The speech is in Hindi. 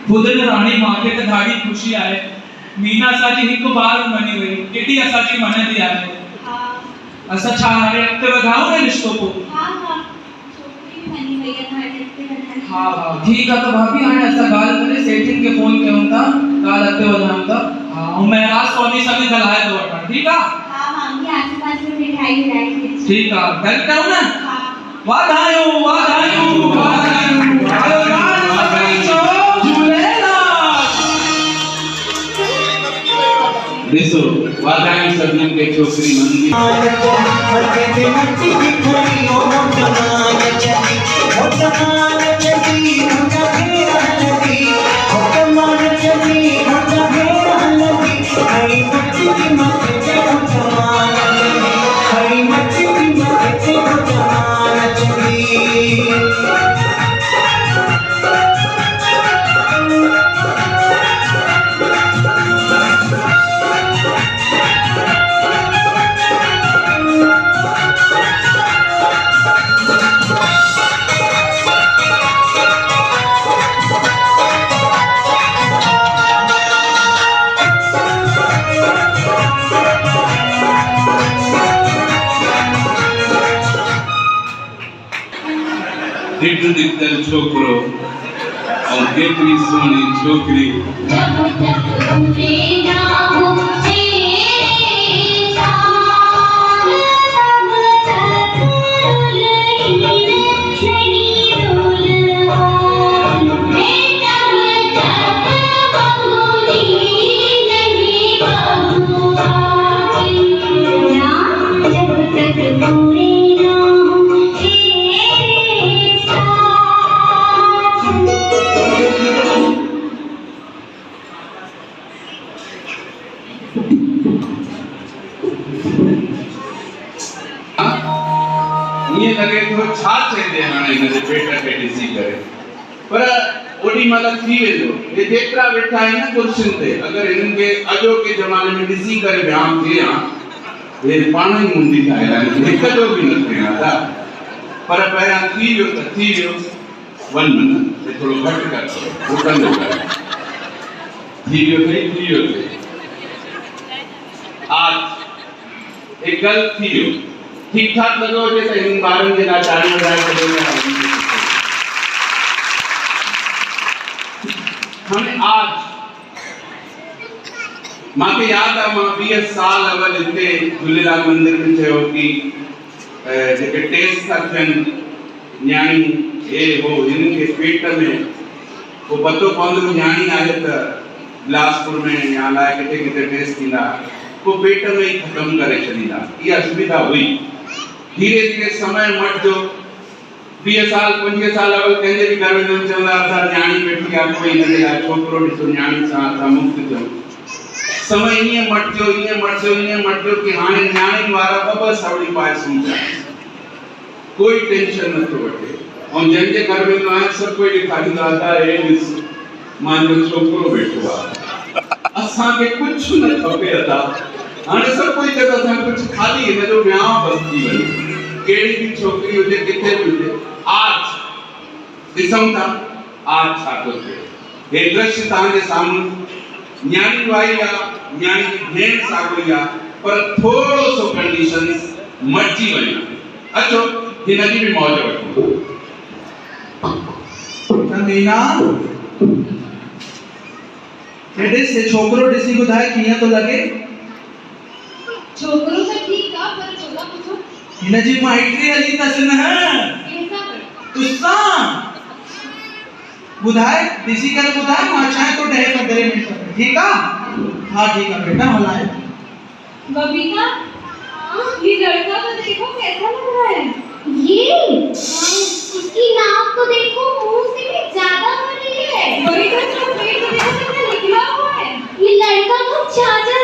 खुदन राणी माथे ते धाड़ी खुशी आहे मीना असांजी हिकु बार मनी वई केॾी असांजी मनंदी आहे असां छा हाणे अॻिते वधाऊं न रिश्तो को छोकिरी मनी वई आहे हाणे अॻिते वधायूं हा ठीक आहे त भाभी हाणे असां ॻाल्हि करे सेठिन खे फोन कयूं था ॻाल्हि अॻिते वधायूं था हा ऐं महराज सोनी सां बि ॻाल्हाए थो वठां ठीकु आहे हा मुंहिंजे आसे पासे में मिठाई विराई ठीकु आहे डन कयूं न वाधायूं हलो राज सभिनी चओ झूलेलाल ॾिसो वाधायूं सभिनी खे छोकिरी मंदी दिखदल छोकरो और केतरी सोनी छोकरी ये लगे तो छा चेंदे हाणे इनजे पेट खे ॾिसी करे पर ओडी महिल थी वेंदो ये जेतिरा वेठा आहिनि न कुर्सियुनि ते अगरि इन्हनि खे अॼोके ज़माने में ॾिसी करे वियाम थिया हे पाण ई मुंडी ठाहे लाहिनि हिक जो बि न थिए दादा पर पहिरियां थी वियो त थी वियो वन मन हे थोरो घटि कर उकंदो कर थी वियो आज एक गल थी वियो ठीक ठाक लॻो हुजे त इन ॿारनि जे लाइ तालियूं वॼाए हाणे आज मूंखे यादि आहे मां 20 साल अवल हिते झूलेलाल मंदिर में चयो कि जेके टेस्ट था थियनि न्याणी हे हो हिननि खे पेट में पोइ पतो पवंदो न्याणी आहे त बिलासपुर में या अलाए किथे किथे टेस्ट थींदा पोइ पेट में ई ख़तमु करे छॾींदा इहा सुविधा हुई धीरे धीरे समय मटिजो 20 साल 25 साल अवल कंहिंजे बि घर में चवंदा असां न्याणी वेठी आहे कोई हिनजे लाइ छोकिरो ॾिसो न्याणी सां असां मुक्त थियूं समय ईअं मटिजो कि हाणे न्याणी वारा ॿ सावड़ी पाए सुम्हिया कोई टेंशन नथो वठे ऐं जंहिंजे घर में आहिनि सभु कोई ॾेखारींदा था हे ॾिस मुंहिंजो छोकिरो वेठो आहे असांखे कुझु न खपे अदा हाणे सभु कोई चवंदो असां कुझु ख़ाली हिनजो विहांउ बसि थी वञे कहिड़ी बि छोकिरी हुजे किथे बि हुजे आज ॾिसूं था आज छा थो थिए हे दृश्य तव्हांजे साम्हूं न्याणी वाई आहे न्याणी जी भेण साॻियो आहे पर थोरो सो कंडीशंस मटिजी वञे अचो हिनजी बि मौज वठो मीना हेॾे से छोकिरो ॾिसी ॿुधाए कीअं थो लॻे छोकरो तो ठीक है पर छोला पूछो हिनजी माइट्री हली अथसि न तुसां ॿुधाए ॾिसी करे ॿुधाए मां चाहे तो 10-15 मिनट में ठीक है हाँ ठीक है बेटा हलाए बबीता ये लड़का तो देखो कैसा लग रहा है ये उसकी नाक तो देखो मुंह से भी ज्यादा बड़ी है बड़ी तो पेट देखो कितना निकला हुआ है ये लड़का तो चाचा